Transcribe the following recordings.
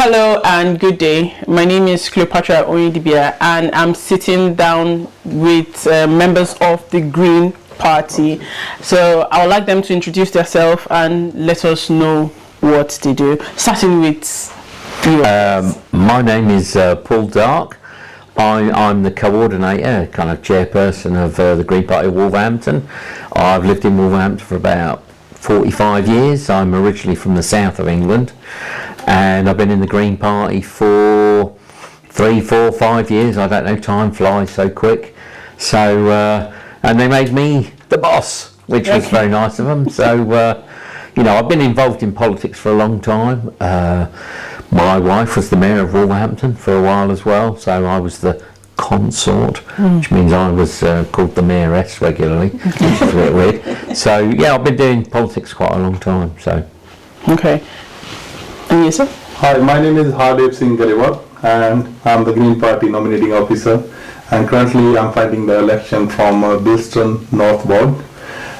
Hello and good day. My name is Cleopatra Oyedibia and I'm sitting down with members of the Green Party. So I would like them to introduce themselves and let us know what they do. Starting with you. My name is Paul Dark. I'm the coordinator, kind of chairperson of the Green Party of Wolverhampton. I've lived in Wolverhampton for about 45 years. I'm originally from the south of England and I've been in the Green Party for 3, 4, 5 years. I don't know, time flies so quick. So, and they made me the boss, which was very nice of them. So, you know, I've been involved in politics for a long time. My wife was the mayor of Wolverhampton for a while as well, so I was the consort, which means I was called the mayoress regularly, which is a bit weird. So yeah, I've been doing politics quite a long time. So okay, and you, sir? Hi, my name is Hardev Singh Galiwal and I'm the Green Party nominating officer, and currently I'm fighting the election from Bilston North Ward,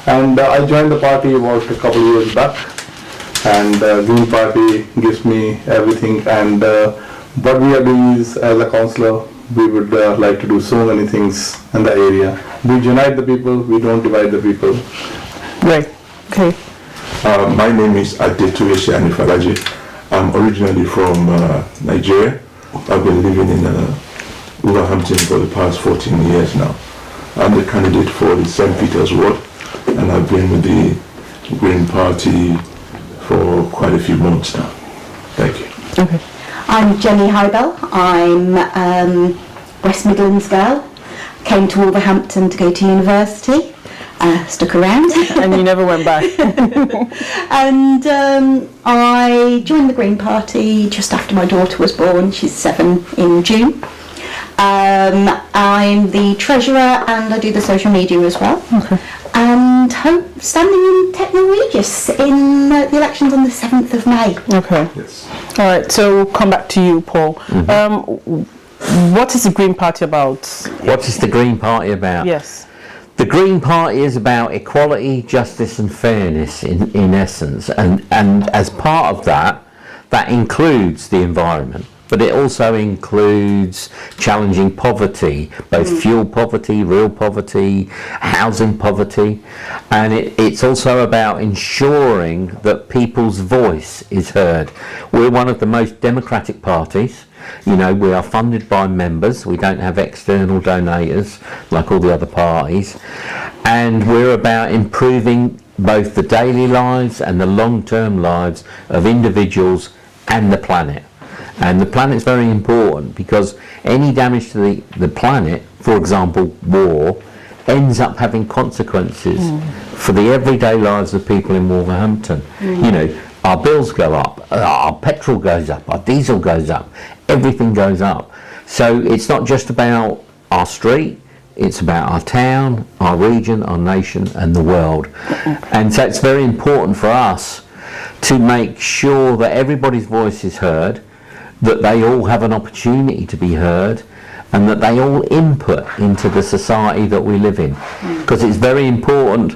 and I joined the party about a couple of years back, and Green Party gives me everything, and what we are doing is, as a councillor, we would like to do so many things in the area. We unite the people, we don't divide the people. Right, okay. My name is Adetuwese Anifalaji. I'm originally from Nigeria. I've been living in Wolverhampton for the past 14 years now. I'm the candidate for the St. Peter's Ward, and I've been with the Green Party for quite a few months now. Thank you. Okay. I'm Jenny Hybel. I'm West Midlands girl. Came to Wolverhampton to go to university. Stuck around. And you never went back. And I joined the Green Party just after my daughter was born. She's 7 in June. I'm the treasurer and I do the social media as well. Okay. And standing in Techno Regis in the elections on the 7th of May. Okay. Yes. All right, so we'll come back to you, Paul. What is the Green Party about? what is the Green Party about? Yes. The Green Party is about equality, justice and fairness in essence, and as part of that, that includes the environment, but it also includes challenging poverty, both fuel poverty, real poverty, housing poverty, and it's also about ensuring that people's voice is heard. We're one of the most democratic parties. You know, we are funded by members, we don't have external donors like all the other parties, and we're about improving both the daily lives and the long-term lives of individuals and the planet. And the planet's very important because any damage to the planet, for example war, ends up having consequences for the everyday lives of people in Wolverhampton. You know, our bills go up, our petrol goes up, our diesel goes up, everything goes up. So it's not just about our street, it's about our town, our region, our nation and the world. And so it's very important for us to make sure that everybody's voice is heard, that they all have an opportunity to be heard, and that they all input into the society that we live in. Because it's very important.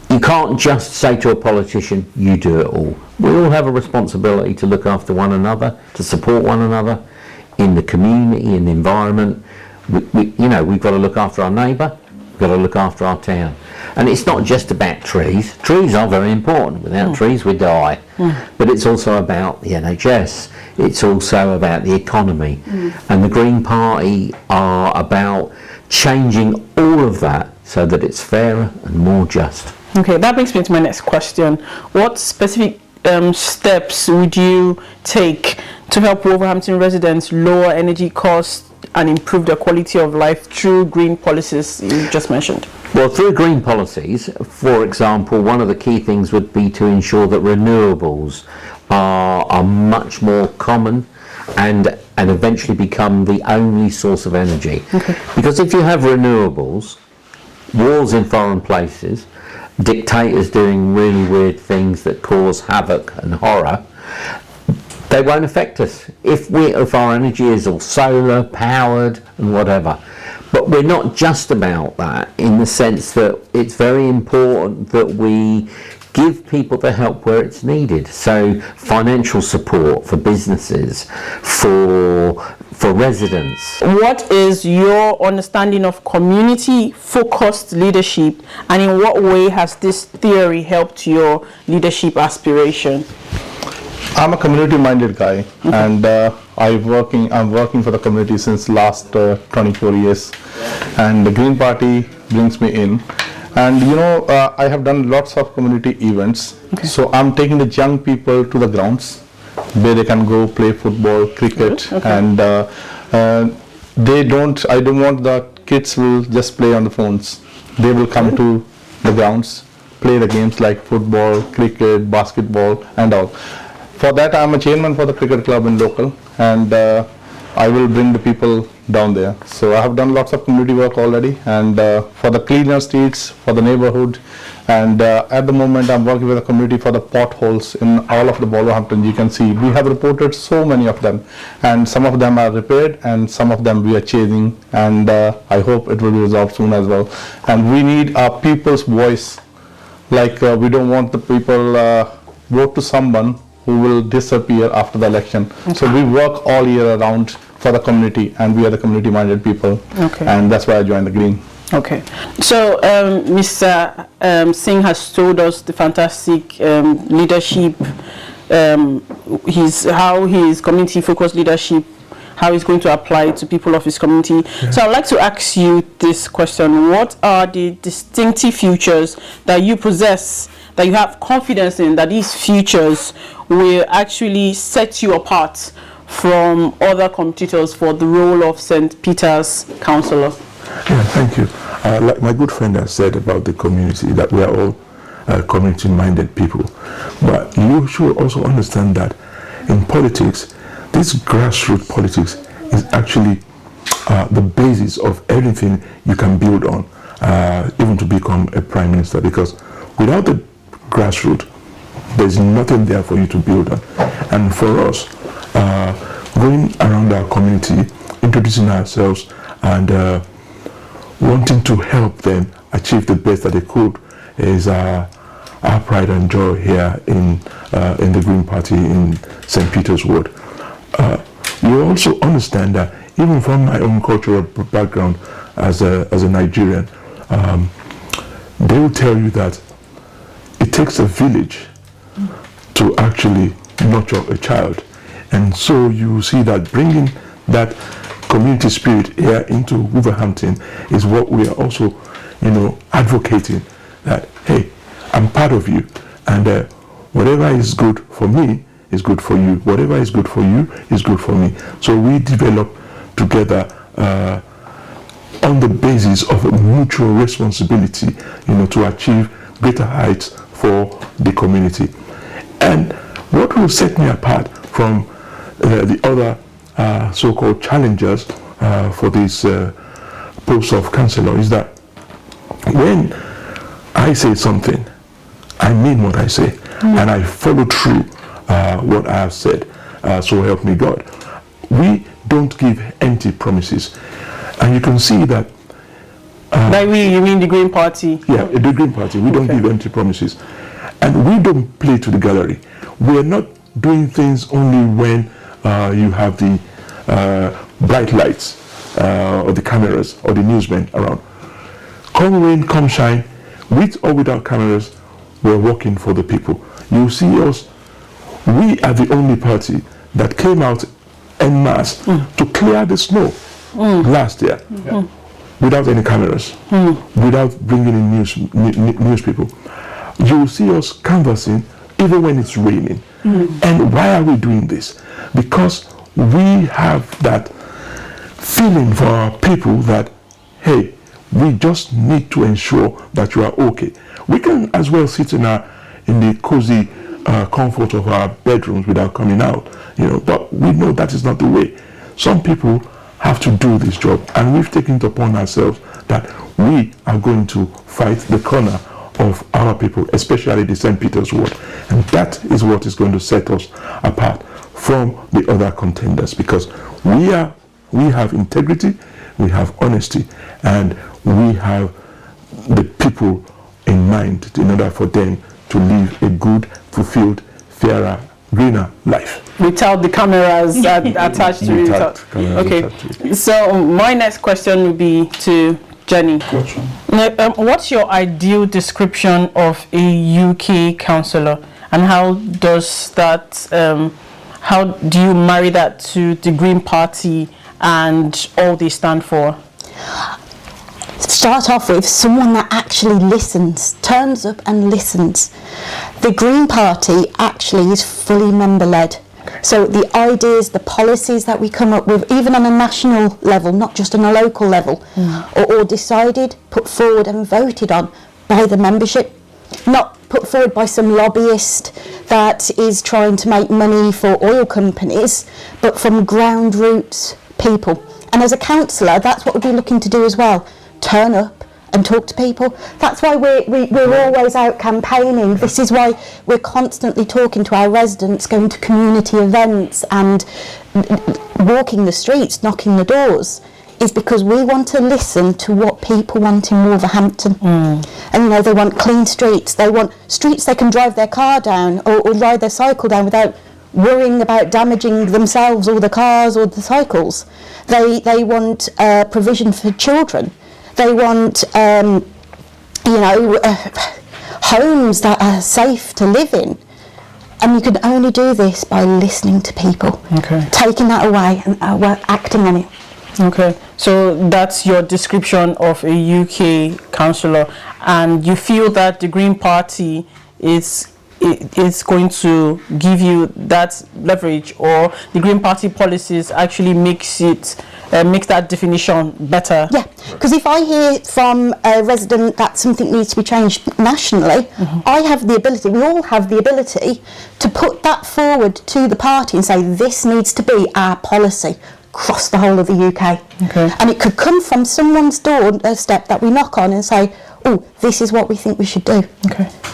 You can't just say to a politician, you do it all. We all have a responsibility to look after one another, to support one another in the community, in the environment. You know, we've got to look after our neighbour, we've got to look after our town. And it's not just about trees. Trees are very important. Without trees we die. But it's also about the NHS. It's also about the economy. And the Green Party are about changing all of that so that it's fairer and more just. Okay, that brings me to my next question. What specific steps would you take to help Wolverhampton residents lower energy costs and improve their quality of life through green policies you just mentioned? Well, through green policies, for example, one of the key things would be to ensure that renewables are much more common and eventually become the only source of energy. Okay. Because if you have renewables, wars in foreign places, dictators doing really weird things that cause havoc and horror, they won't affect us if our energy is all solar powered and whatever. But we're not just about that, in the sense that it's very important that we give people the help where it's needed. So financial support for businesses, for residents. What is your understanding of community-focused leadership, and in what way has this theory helped your leadership aspiration? I'm a community-minded guy, and I'm working for the community since last 24 years, and the Green Party brings me in. And I have done lots of community events. Okay. So I'm taking the young people to the grounds where they can go play football, cricket, okay. And I don't want that kids will just play on the phones. They will come to the grounds, play the games like football, cricket, basketball, and all. For that, I'm a chairman for the cricket club in local, and I will bring the people down there. So I have done lots of community work already, and for the cleaner streets, for the neighborhood, and at the moment I'm working with the community for the potholes in all of the Wolverhampton. You can see we have reported so many of them, and some of them are repaired, and some of them we are chasing, and I hope it will be resolved soon as well. And we need our people's voice. Like we don't want the people vote to someone who will disappear after the election. Okay. So we work all year around for the community, and we are the community-minded people. Okay. And that's why I joined the Green. Okay. So Mr. Singh has told us the fantastic leadership, how his community-focused leadership, how he's going to apply it to people of his community. Yeah. So I'd like to ask you this question. What are the distinctive features that you possess, that you have confidence in, that these features will actually set you apart from other competitors for the role of St. Peter's Councillor? Yeah, thank you. Like my good friend has said about the community, that we are all community-minded people. But you should also understand that in politics, this grassroots politics is actually the basis of everything you can build on, even to become a prime minister. Because without the grassroots, there's nothing there for you to build on. And for us, going around our community, introducing ourselves, and wanting to help them achieve the best that they could is our pride and joy here in the Green Party in St. Peter's Ward. You also understand that even from my own cultural background as a Nigerian, they will tell you that it takes a village to actually nurture a child. And so you see that bringing that community spirit here into Wolverhampton is what we are also, advocating, that, hey, I'm part of you, and whatever is good for me is good for you. Whatever is good for you is good for me. So we develop together on the basis of a mutual responsibility, to achieve greater heights for the community. And what will set me apart from the other so-called challengers for this post of councillor is that when I say something, I mean what I say, and I follow through what I have said. So help me God. We don't give empty promises, and you can see that. By we, you mean the Green Party? Yeah, the Green Party. We don't give empty promises, and we don't play to the gallery. We are not doing things only when you have the bright lights or the cameras or the newsmen around. Come rain, come shine, with or without cameras, we're working for the people. You see us, we are the only party that came out en masse to clear the snow last year without any cameras, without bringing in news people. You see us canvassing even when it's raining. And why are we doing this? Because we have that feeling for our people that, hey, we just need to ensure that you are okay. We can as well sit in the cozy comfort of our bedrooms without coming out, but we know that is not the way. Some people have to do this job, and we've taken it upon ourselves that we are going to fight the corner of our people, especially the St. Peter's Ward. And that is what is going to set us apart from the other contenders, because we have integrity, we have honesty, and we have the people in mind in order for them to live a good, fulfilled, fairer, greener life. Without the cameras attached to Without it. cameras Okay. attached to it. So my next question would be to Jenny. What's your ideal description of a UK councillor, and how does that? How do you marry that to the Green Party and all they stand for? Start off with someone that actually listens, turns up and listens. The Green Party actually is fully member-led. So the ideas, the policies that we come up with, even on a national level, not just on a local level, are all decided, put forward and voted on by the membership, not put forward by some lobbyist that is trying to make money for oil companies, but from ground roots people. And as a councillor, that's what we'll be looking to do as well. Turn up and talk to people. That's why we're always out campaigning. This is why we're constantly talking to our residents, going to community events and walking the streets, knocking the doors, is because we want to listen to what people want in Wolverhampton. And you know, they want clean streets, they want streets they can drive their car down or ride their cycle down without worrying about damaging themselves or the cars or the cycles. They want provision for children. They want, homes that are safe to live in. And you can only do this by listening to people, taking that away and acting on it. Okay, so that's your description of a UK councillor, and you feel that the Green Party is going to give you that leverage, or the Green Party policies actually makes that definition better? Yeah, because if I hear from a resident that something needs to be changed nationally, I have the ability, we all have the ability to put that forward to the party and say this needs to be our policy across the whole of the UK. And it could come from someone's doorstep that we knock on and say, oh, this is what we think we should do.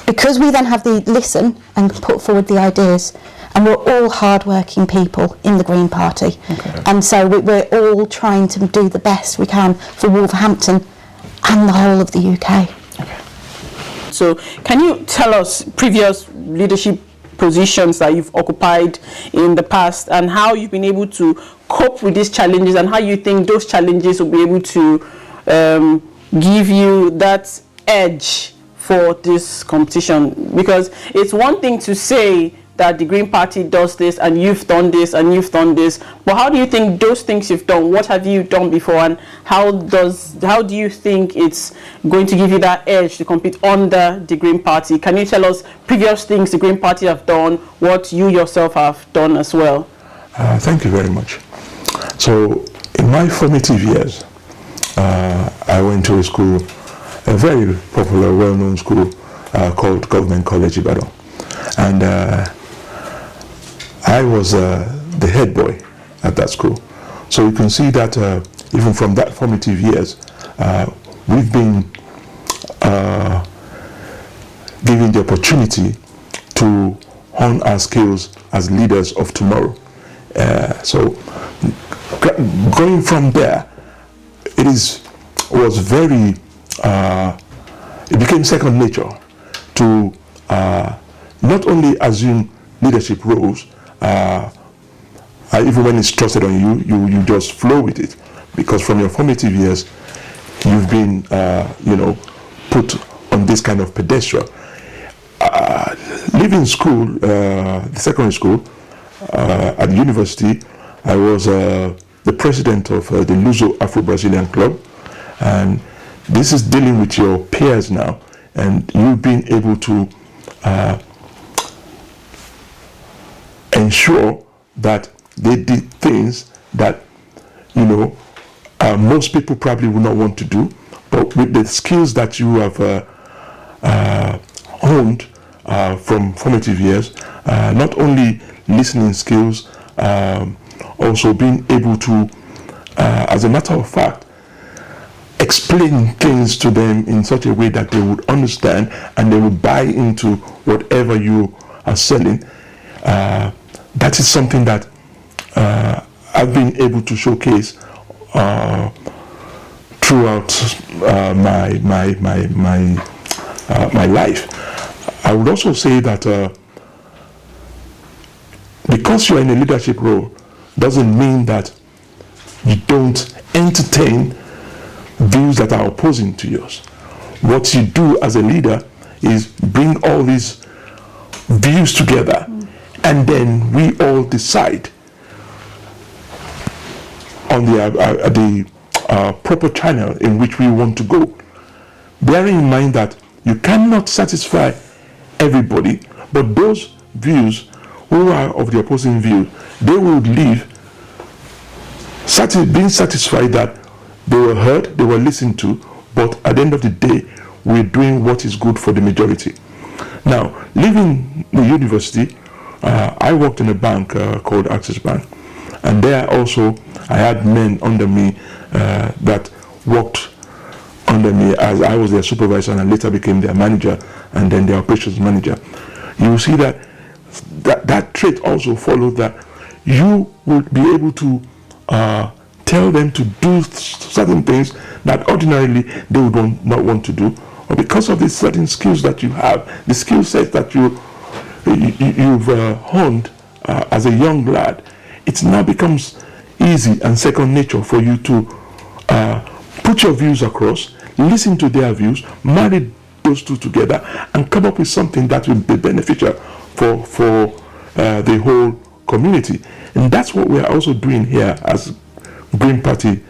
Because we then have the listen and put forward the ideas. And we're all hard-working people in the Green Party. And so we're all trying to do the best we can for Wolverhampton and the whole of the UK. So can you tell us previous leadership positions that you've occupied in the past, and how you've been able to cope with these challenges, and how you think those challenges will be able to give you that edge for this competition? Because it's one thing to say that the Green Party does this and you've done this and you've done this, but how do you think those things you've done, what have you done before, and how do you think it's going to give you that edge to compete under the Green Party? Can you tell us previous things the Green Party have done, what you yourself have done as well? Thank you very much. So in my formative years, I went to a school, a very popular, well-known school called Government College Ibadan. And I was the head boy at that school. So you can see that even from that formative years, we've been given the opportunity to hone our skills as leaders of tomorrow. So going from there, it became second nature to not only assume leadership roles, even when it's trusted on you, you just flow with it, because from your formative years, you've been, put on this kind of pedestal. Leaving school, the secondary school, at the university, I was the president of the Luso Afro-Brazilian Club, and this is dealing with your peers now, and you being able to ensure that they did things that most people probably would not want to do, but with the skills that you have honed from formative years, not only listening skills, also being able to, as a matter of fact, explain things to them in such a way that they would understand and they would buy into whatever you are selling. That is something that I've been able to showcase throughout my life. I would also say that because you're in a leadership role doesn't mean that you don't entertain views that are opposing to yours. What you do as a leader is bring all these views together, and then we all decide on the proper channel in which we want to go. Bearing in mind that you cannot satisfy everybody, but those views who are of the opposing view, they will leave being satisfied that they were heard, they were listened to, but at the end of the day, we're doing what is good for the majority. Now, leaving the university, I worked in a bank called Access Bank, and there also I had men under me that worked under me as I was their supervisor, and I later became their manager and then their operations manager. You will see that trait also followed that you would be able to tell them to do certain things that ordinarily they would not want to do, or because of the certain skills that you have, the skill set that you've honed as a young lad, it now becomes easy and second nature for you to put your views across, listen to their views, marry those two together, and come up with something that will be beneficial for the whole community. And that's what we are also doing here as Green Party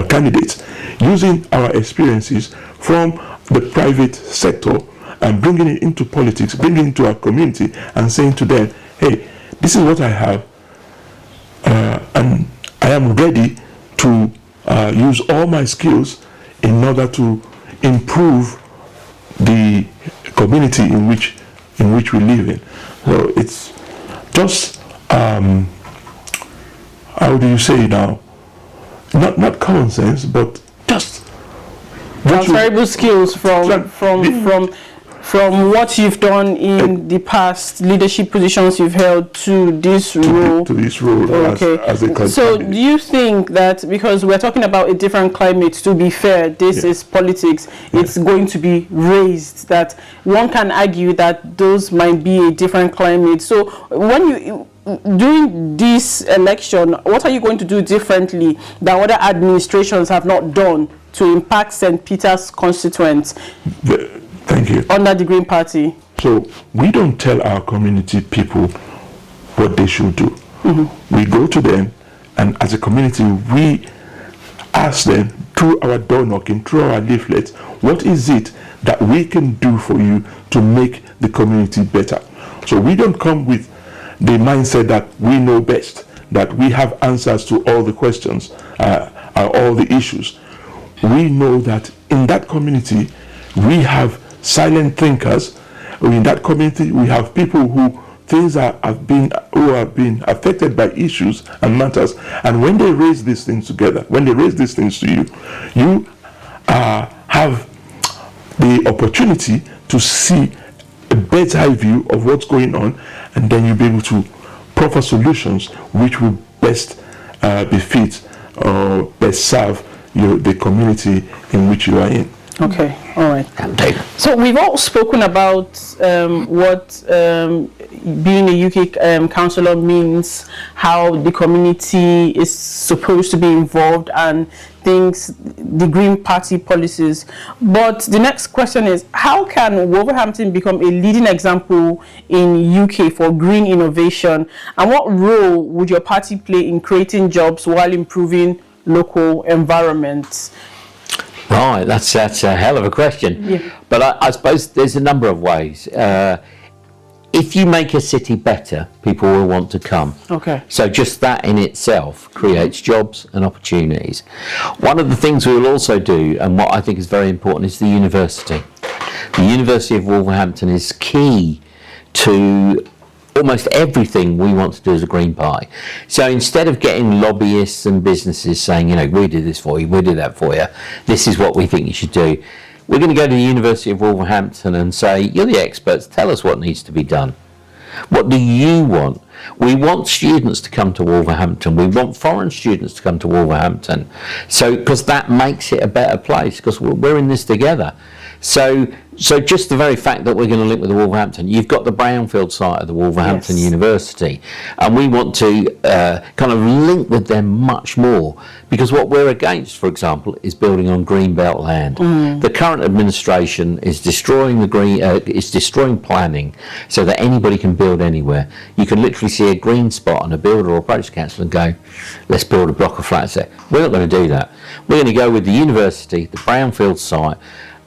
candidates, using our experiences from the private sector and bringing it into politics, bringing it into our community and saying to them, hey, this is what I have, and I am ready to use all my skills in order to improve the community in which we live in. So it's just how do you say now? Not common sense, but just transferable skills from what you've done in the past, leadership positions you've held to this role. To this role, okay. as a so do you think that, because we're talking about a different climate, to be fair, this is politics, it's going to be raised, that one can argue that those might be a different climate. So when you during this election, what are you going to do differently that other administrations have not done to impact St. Peter's constituents? Thank you. Under the Green Party. So we don't tell our community people what they should do. Mm-hmm. We go to them, and as a community, we ask them through our door knocking, through our leaflets, what is it that we can do for you to make the community better? So we don't come with the mindset that we know best, that we have answers to all the questions, all the issues. We know that in that community, we have silent thinkers. In that community, we have people who have been affected by issues and matters. And when they raise these things together, when they raise these things to you, you have the opportunity to see a bird's eye view of what's going on, and then you'll be able to proffer solutions which will best befit or best serve the community in which you are in. Okay, all right. So we've all spoken about what being a UK councillor means, how the community is supposed to be involved, and the Green Party policies. But the next question is, how can Wolverhampton become a leading example in UK for green innovation, and what role would your party play in creating jobs while improving local environments? Right, that's a hell of a question. Yeah. But I suppose there's a number of ways. If you make a city better, people will want to come. Okay. So just that in itself creates jobs and opportunities. One of the things we will also do, and what I think is very important, is the university. The University of Wolverhampton is key to almost everything we want to do as a Green Party. So instead of getting lobbyists and businesses saying, we do this for you, we do that for you, this is what we think you should do, we're going to go to the University of Wolverhampton and say, you're the experts, tell us what needs to be done. What do you want? We want students to come to Wolverhampton. We want foreign students to come to Wolverhampton. So, because that makes it a better place, because we're in this together. So just the very fact that we're going to link with the Wolverhampton, you've got the brownfield site of the Wolverhampton Yes. University, and we want to kind of link with them much more, because what we're against, for example, is building on greenbelt land. The current administration is destroying destroying planning so that anybody can build anywhere. You can literally see a green spot and a builder or approach the council and go, let's build a block of flats there. We're not going to do that. We're going to go with the university, the brownfield site.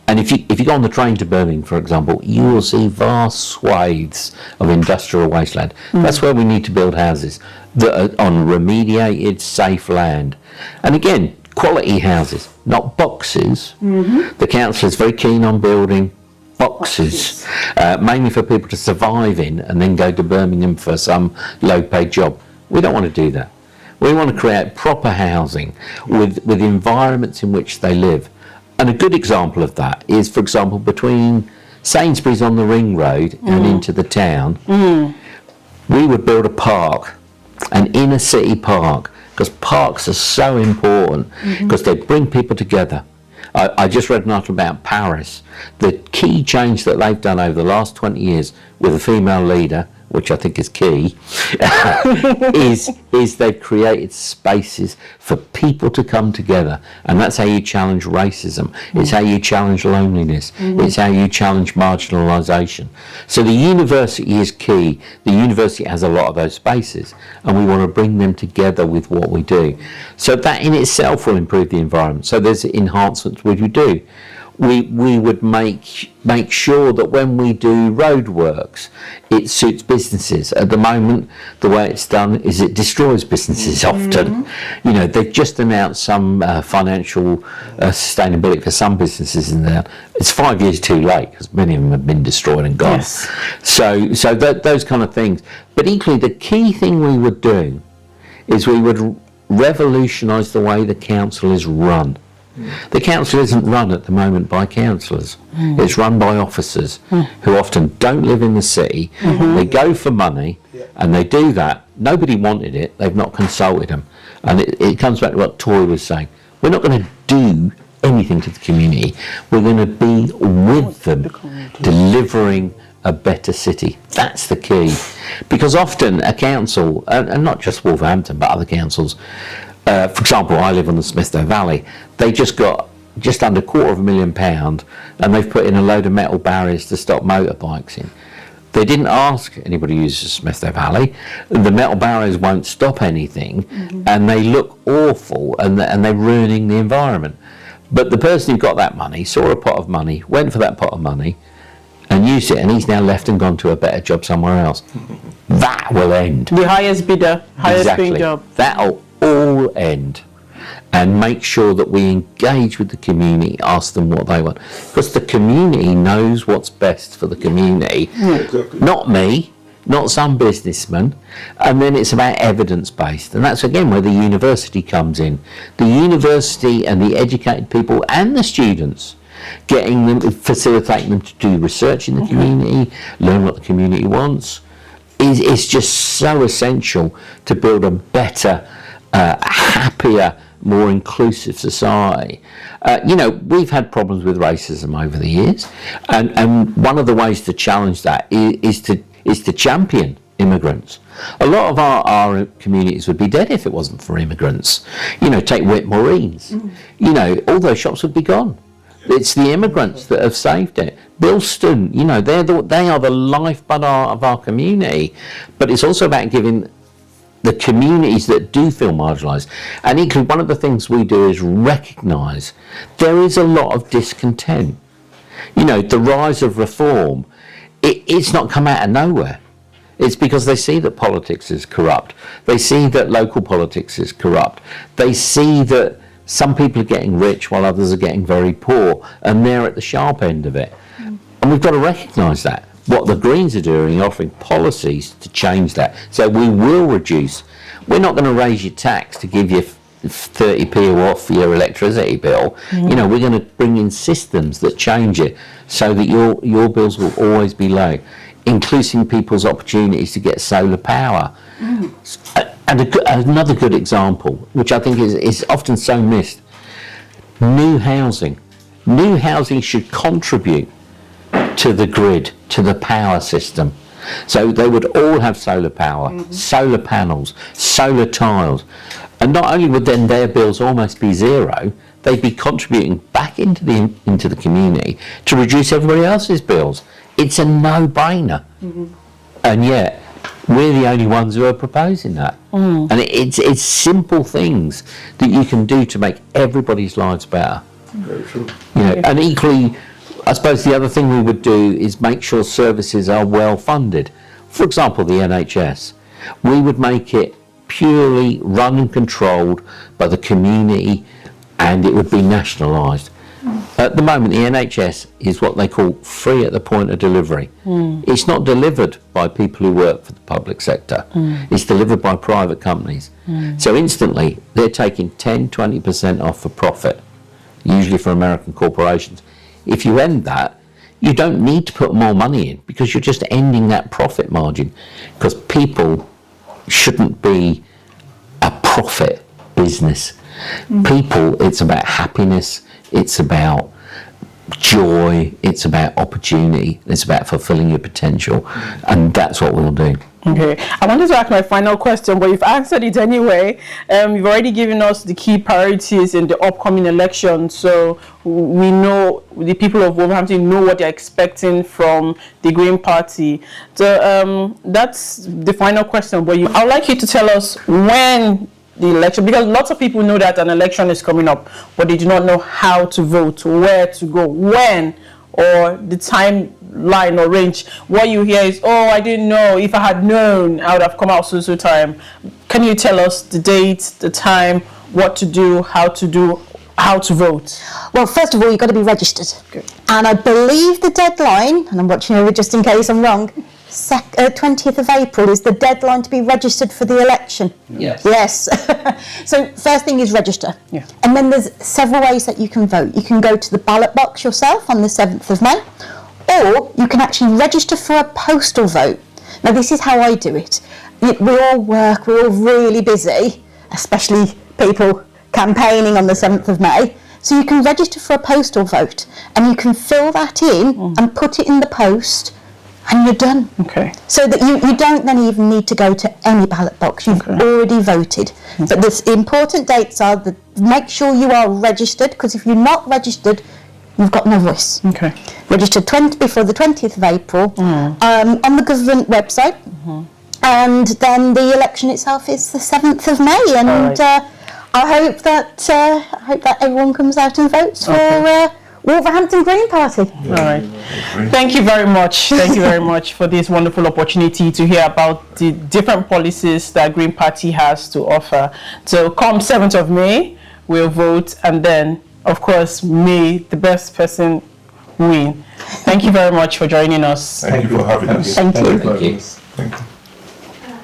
And if you go on the train to Birmingham, for example, you will see vast swathes of industrial wasteland. That's where we need to build houses that are on remediated, safe land. And again, quality houses, not boxes. The council is very keen on building boxes, mainly for people to survive in and then go to Birmingham for some low-paid job. We don't want to do that. We want to create proper housing with environments in which they live. And a good example of that is, for example, between Sainsbury's on the Ring Road and into the town, we would build a park, an inner city park, because parks are so important, because they bring people together. I just read an article about Paris. The key change that they've done over the last 20 years with a female leader, which I think is key, is they've created spaces for people to come together. And that's how you challenge racism. It's how you challenge loneliness. It's how you challenge marginalisation. So the university is key. The university has a lot of those spaces, and we want to bring them together with what we do. So that in itself will improve the environment. So there's enhancements which we do. We would make sure that when we do roadworks, it suits businesses. At the moment, the way it's done is it destroys businesses often. You know, they've just announced some financial sustainability for some businesses in there. It's 5 years too late, because many of them have been destroyed and gone. Yes. So those kind of things. But equally, the key thing we would do is we would revolutionise the way the council is run. The council isn't run at the moment by councillors. It's run by officers who often don't live in the city. They go for money, and they do that. Nobody wanted it. They've not consulted them. And it comes back to what Toy was saying. We're not going to do anything to the community. We're going to be with them, delivering a better city. That's the key. Because often a council, and not just Wolverhampton, but other councils, for example, I live on the Smithdown Valley. They just got just under £250,000, and they've put in a load of metal barriers to stop motorbikes in. They didn't ask anybody who uses Smithdown Valley. The metal barriers won't stop anything, and they look awful, and they're ruining the environment. But the person who got that money saw a pot of money, went for that pot of money, and used it, and he's now left and gone to a better job somewhere else. That will end. The highest bidder, highest paying job. That'll all end, and make sure that we engage with the community, ask them what they want, because the community knows what's best for the community. Exactly. Not me, not some businessman. And then it's about evidence-based, and that's again where the university comes in. The university and the educated people and the students, getting them, facilitating them to do research in the community, learn what the community wants, is just so essential to build a better, happier, more inclusive society. You know, we've had problems with racism over the years, and one of the ways to challenge that is to champion immigrants. A lot of our communities would be dead if it wasn't for immigrants. You know, take Whitmoreens. You know, all those shops would be gone. It's the immigrants that have saved it. Bilston, you know, they are the lifeblood of our community. But it's also about giving the communities that do feel marginalised. And equally, one of the things we do is recognise there is a lot of discontent. You know, the rise of reform, it's not come out of nowhere. It's because they see that politics is corrupt. They see that local politics is corrupt. They see that some people are getting rich while others are getting very poor, and they're at the sharp end of it. And we've got to recognise that. What the Greens are doing, offering policies to change that. So we will reduce. We're not going to raise your tax to give you 30p off your electricity bill. You know, we're going to bring in systems that change it so that your bills will always be low, increasing people's opportunities to get solar power. And another good example, which I think is often so missed, new housing. New housing should contribute to the grid, to the power system. So they would all have solar power, solar panels, solar tiles. And not only would then their bills almost be zero, they'd be contributing back into the community to reduce everybody else's bills. It's a no-brainer. And yet, we're the only ones who are proposing that. And it's simple things that you can do to make everybody's lives better. Very true. You know, and equally, I suppose the other thing we would do is make sure services are well funded. For example, the NHS. We would make it purely run and controlled by the community, and it would be nationalised. At the moment, the NHS is what they call free at the point of delivery. It's not delivered by people who work for the public sector. It's delivered by private companies. So instantly, they're taking 10-20% off for profit, usually for American corporations. If you end that, you don't need to put more money in, because you're just ending that profit margin, because people shouldn't be a profit business. People, it's about happiness, it's about joy, it's about opportunity, it's about fulfilling your potential, and that's what we'll do. Okay, I wanted to ask my final question, but you've answered it anyway. You've already given us the key priorities in the upcoming election, so we know, the people of Wolverhampton know what they're expecting from the Green Party. So that's the final question, but I'd like you to tell us when the election, because lots of people know that an election is coming up, but they do not know how to vote, where to go, when, or the timeline or range. What you hear is, oh, I didn't know. If I had known, I would have come out so time. Can you tell us the date, the time, what to do, how to vote? Well, first of all, you've got to be registered. Okay. And I believe the deadline, and I'm watching over just in case I'm wrong, 20th of April is the deadline to be registered for the election. Yes. Yes. So first thing is register. Yeah. And then there's several ways that you can vote. You can go to the ballot box yourself on the 7th of May, or you can actually register for a postal vote. Now, this is how I do it. We all work, we're all really busy, especially people campaigning on the 7th of May. So you can register for a postal vote, and you can fill that in and put it in the post, and you're done. Okay. So that you don't then even need to go to any ballot box. You've already voted. But the important dates are make sure you are registered, because if you're not registered, you've got no voice. Okay. Registered before the 20th of April on the government website, and then the election itself is the 7th of May. And I hope that everyone comes out and votes for Wolverhampton Green Party. All right. Thank you very much. Thank you very much for this wonderful opportunity to hear about the different policies that Green Party has to offer. So come 7th of May, we'll vote, and then, of course, may the best person win. Thank you very much for joining us. Thank you for having us. Thank you. Thank you. Thank you.